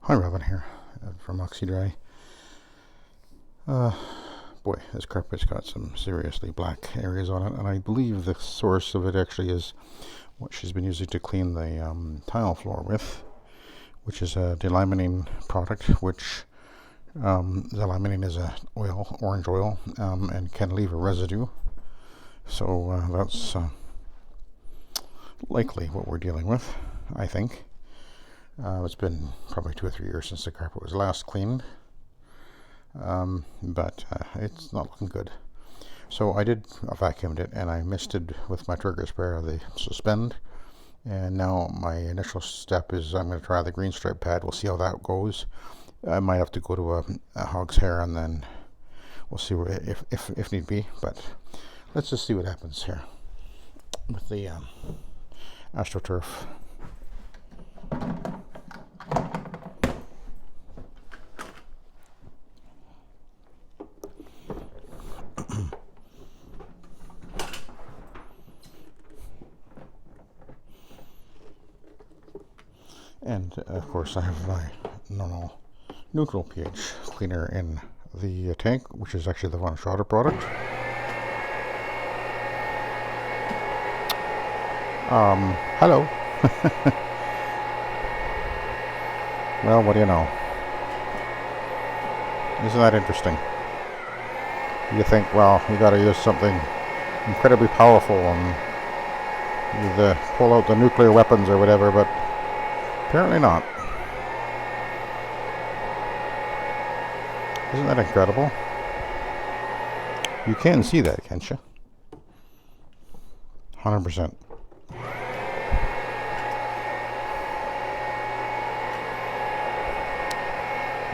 Hi, Robin here from Oxy-Dry. Boy, this carpet's got some seriously black areas on it, and I believe the source of it actually is what she's been using to clean the tile floor with, which is a Delimonene product, which Delimonene is a oil, orange oil, and can leave a residue. So that's likely what we're dealing with, I think. It's been probably 2 or 3 years since the carpet was last cleaned, but it's not looking good. So I vacuumed it, and I misted with my trigger sprayer the Suspend, and now my initial step is I'm going to try the green stripe pad. We'll see how that goes. I might have to go to a hog's hair, and then we'll see where, if need be, but let's just see what happens here with the Astro turf. And of course I have my normal neutral pH cleaner in the tank, which is actually the Von Schroeder product. Hello. Well, what do you know? Isn't that interesting? You think, well, you gotta use something incredibly powerful and you pull out the nuclear weapons or whatever, but apparently not. Isn't that incredible? You can see that, can't you? 100%.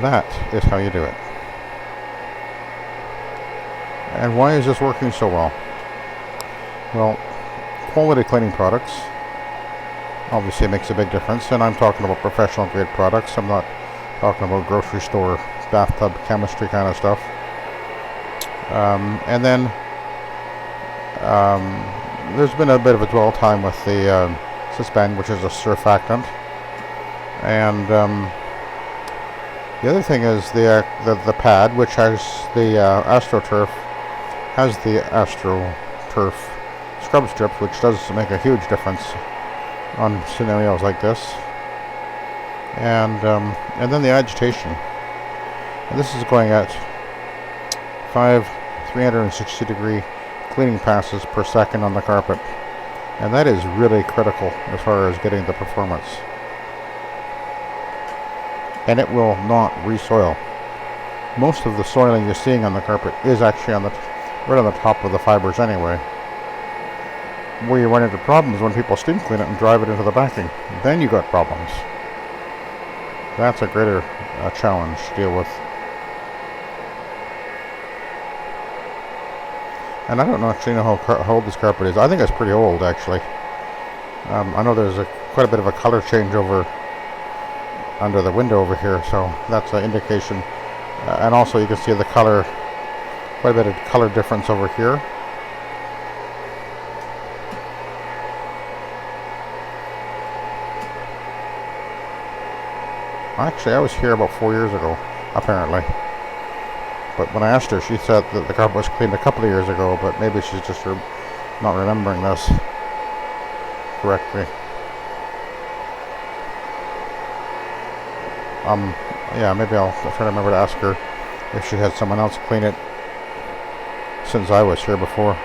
That is how you do it. And why is this working so well? Well, quality cleaning products obviously makes a big difference, and I'm talking about professional grade products. I'm not talking about grocery store bathtub chemistry kind of stuff. And then there's been a bit of a dwell time with the Suspend, which is a surfactant, and the other thing is the pad, which has the Astro turf, has the Astro turf scrub strips, which does make a huge difference on scenarios like this. And then the agitation. And this is going at 5 360 degree cleaning passes per second on the carpet, and that is really critical as far as getting the performance. And it will not re-soil. Most of the soiling you're seeing on the carpet is actually right on the top of the fibers anyway. Where you run into problems when people steam clean it and drive it into the backing. Then you got problems. That's a greater challenge to deal with. And I don't actually know how old this carpet is. I think it's pretty old, actually. I know there's quite a bit of a color change under the window over here, so that's an indication. And also you can see the color, quite a bit of color difference over here. Actually, I was here about 4 years ago, apparently. But when I asked her, she said that the carpet was cleaned a couple of years ago, but maybe she's just not remembering this correctly. Yeah, maybe I'll try to remember to ask her if she had someone else clean it since I was here before.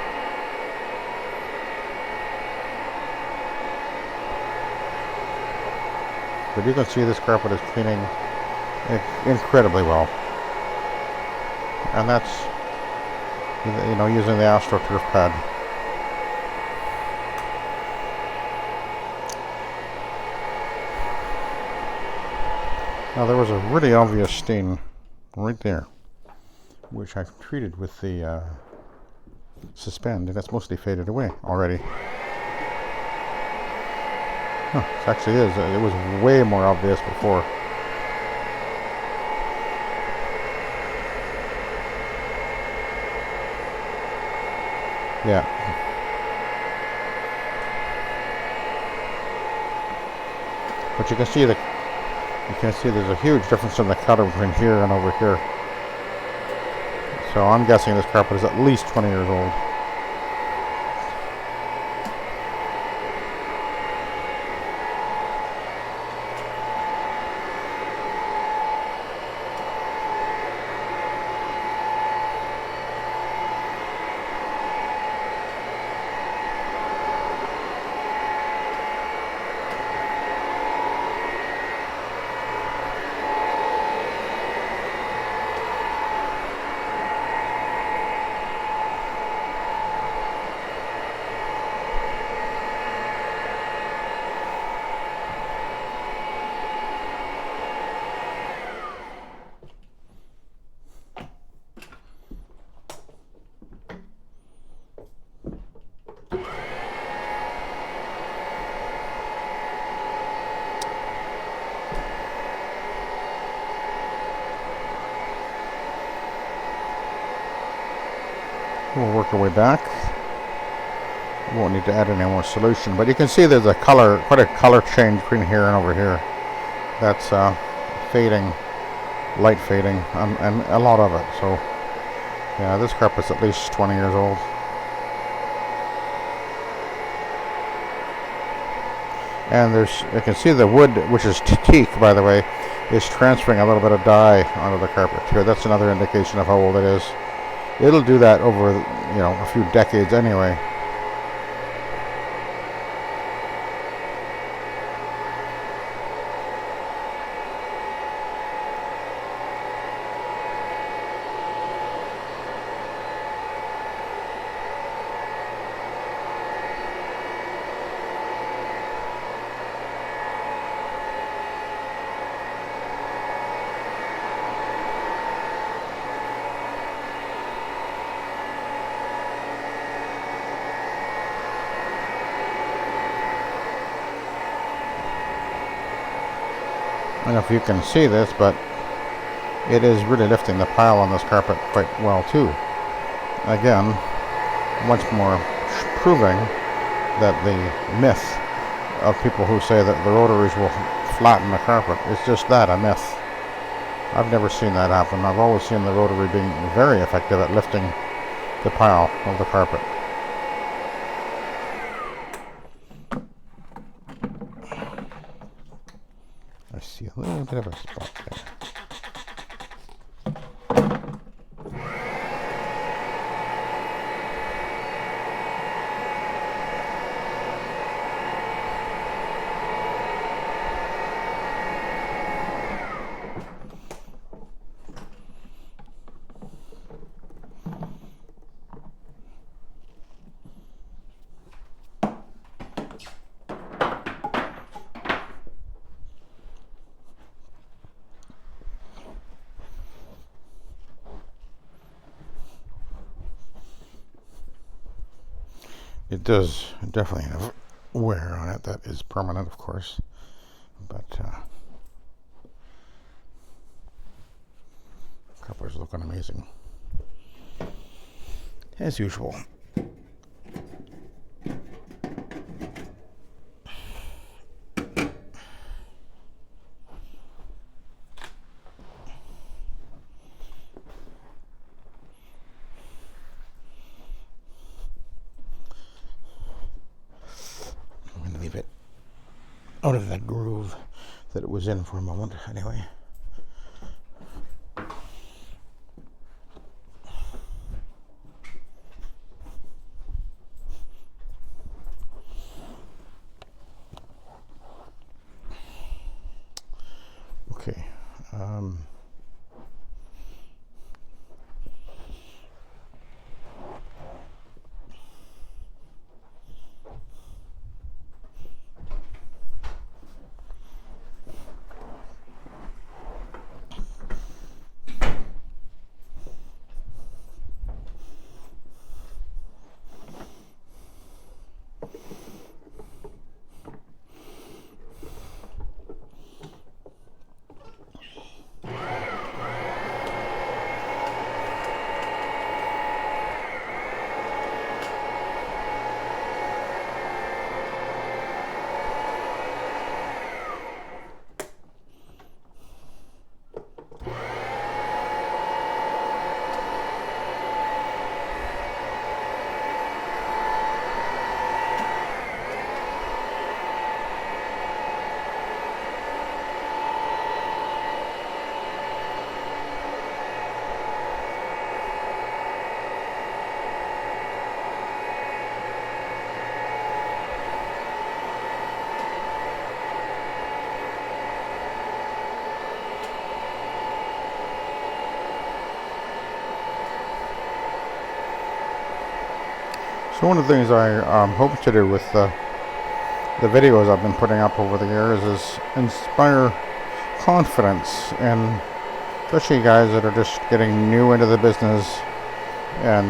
But you can see this carpet is cleaning incredibly well. And that's, using the Astro turf pad. Now there was a really obvious stain right there, which I've treated with the Suspend, and it's mostly faded away already. Huh, it actually is. It was way more obvious before. Yeah. But you can see You can see there's a huge difference in the color between here and over here. So I'm guessing this carpet is at least 20 years old. We'll work our way back. We won't need to add any more solution, but you can see there's quite a color change between here and over here. That's fading, light fading, and a lot of it. So yeah, this carpet's at least 20 years old. And you can see the wood, which is teak, by the way, is transferring a little bit of dye onto the carpet here. That's another indication of how old it is. It'll do that over, a few decades anyway. I don't know if you can see this, but it is really lifting the pile on this carpet quite well too. Again, once more proving that the myth of people who say that the rotaries will flatten the carpet is just that, a myth. I've never seen that happen. I've always seen the rotary being very effective at lifting the pile of the carpet. I see a little bit of a spot there. It does definitely have wear on it that is permanent, of course, but carpet's looking amazing, as usual. Out of that groove that it was in for a moment, anyway. Okay. So one of the things I hope to do with the videos I've been putting up over the years is inspire confidence in especially guys that are just getting new into the business and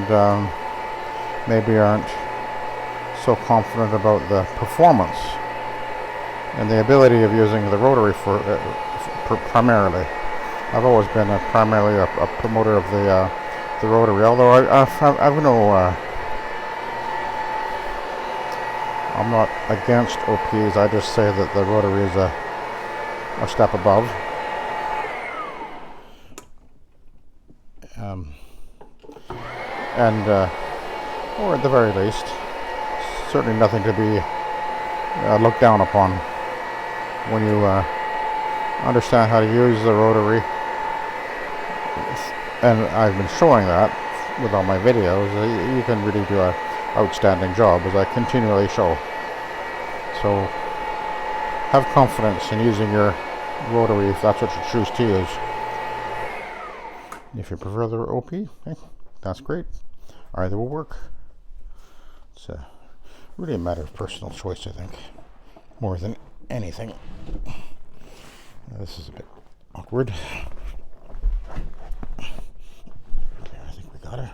maybe aren't so confident about the performance and the ability of using the rotary for primarily. I've always been primarily a promoter of the rotary, although I've no I'm not against OPs. I just say that the rotary is a step above. Or at the very least, certainly nothing to be looked down upon when you understand how to use the rotary. And I've been showing that with all my videos. You can really do an outstanding job, as I continually show. So have confidence in using your rotary if that's what you choose to use. If you prefer the OP, that's great. Either will work. It's really a matter of personal choice, I think, more than anything. This is a bit awkward. Okay, I think we got it.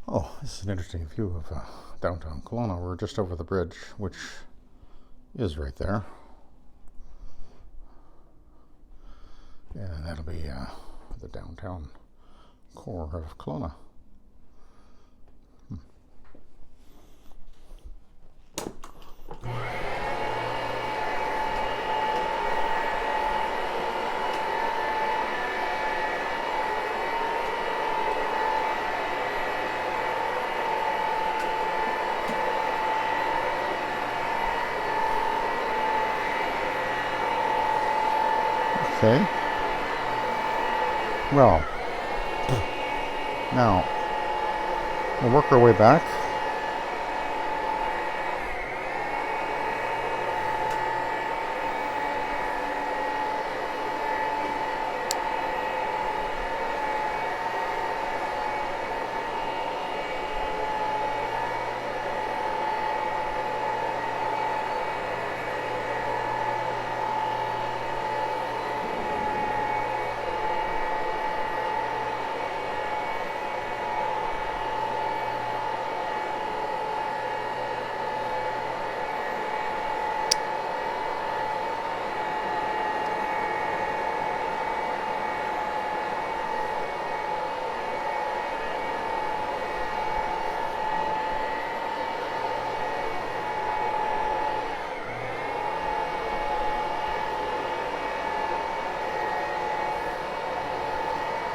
Oh, this is an interesting view of downtown Kelowna. We're just over the bridge, which is right there. And that'll be the downtown core of Kelowna. Okay. Well, now we'll work our way back.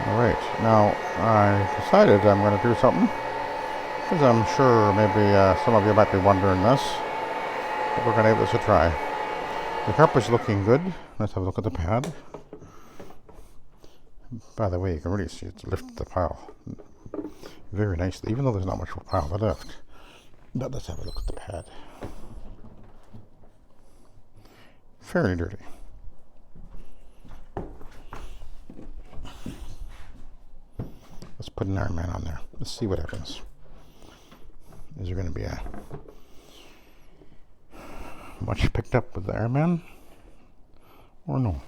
Alright, now I decided I'm going to do something, because I'm sure maybe some of you might be wondering this, but we're going to give this a try. The carpet's looking good. Let's have a look at the pad. By the way, you can really see it's lifted the pile very nicely, even though there's not much pile to lift. But let's have a look at the pad. Fairly dirty. Let's put an Ironman on there. Let's see what happens. Is there going to be a much picked up with the Ironman? Or no?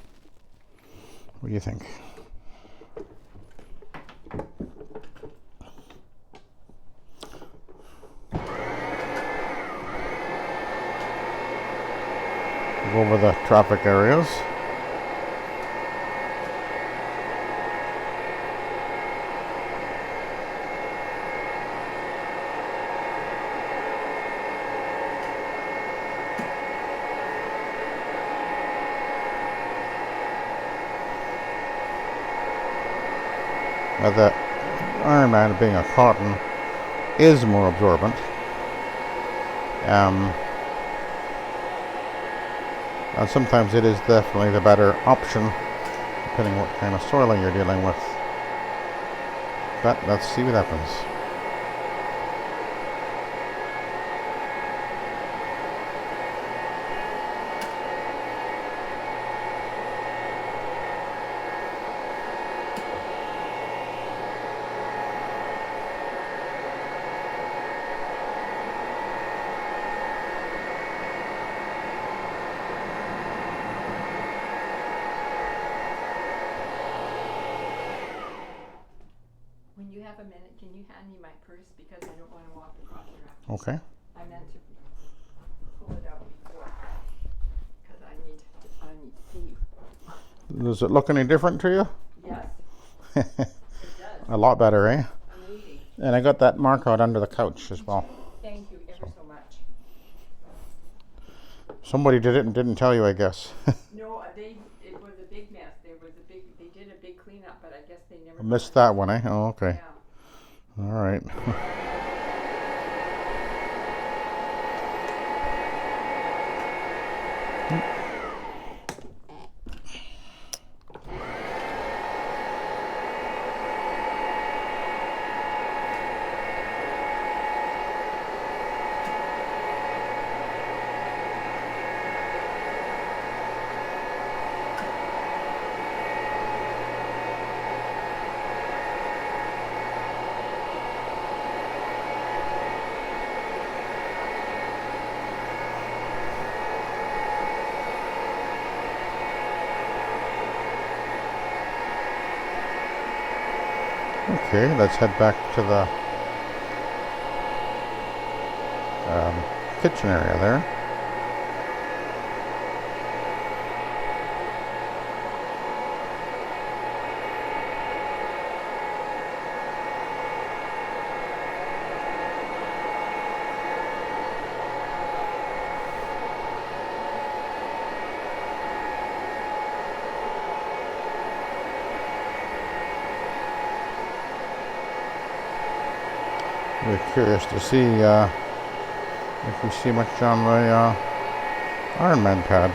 What do you think? Go over the traffic areas. The Ironman, being a cotton, is more absorbent. And sometimes it is definitely the better option, depending what kind of soiling you're dealing with. But let's see what happens. a minute, can you hand me my purse because I don't want to walk across your after. Okay. I meant to pull it out before because I need to see you. Does it look any different to you? Yes, it does. A lot better, eh? Amazing. And I got that mark out under the couch as well. Thank you ever so much. Somebody did it and didn't tell you, I guess. No, it was a big mess. They did a big cleanup, but I guess they never Missed that one, eh? Oh, okay. Yeah. All right. Okay, let's head back to the kitchen area there. We're curious to see if we see much on the Ironman pad.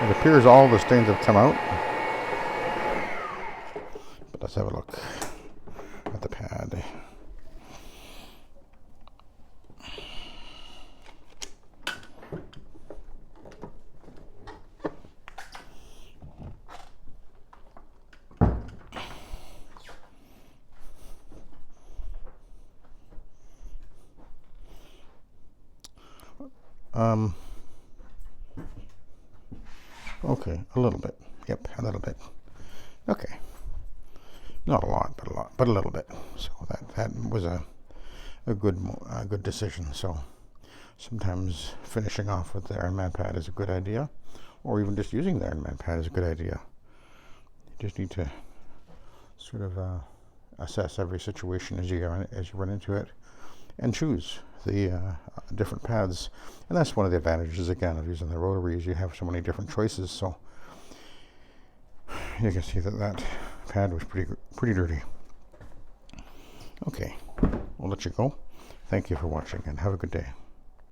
It appears all the stains have come out. But let's have a look at the pad. Okay, a little bit. Yep, a little bit. Okay. Not a lot, but a little bit. So that was a good decision. So sometimes finishing off with the Ironman pad is a good idea, or even just using the Ironman pad is a good idea. You just need to sort of assess every situation as you run into it, and choose the different pads. And that's one of the advantages, again, of using the rotaries. You have so many different choices. So you can see that pad was pretty dirty. Okay, we'll let you go. Thank you for watching and have a good day.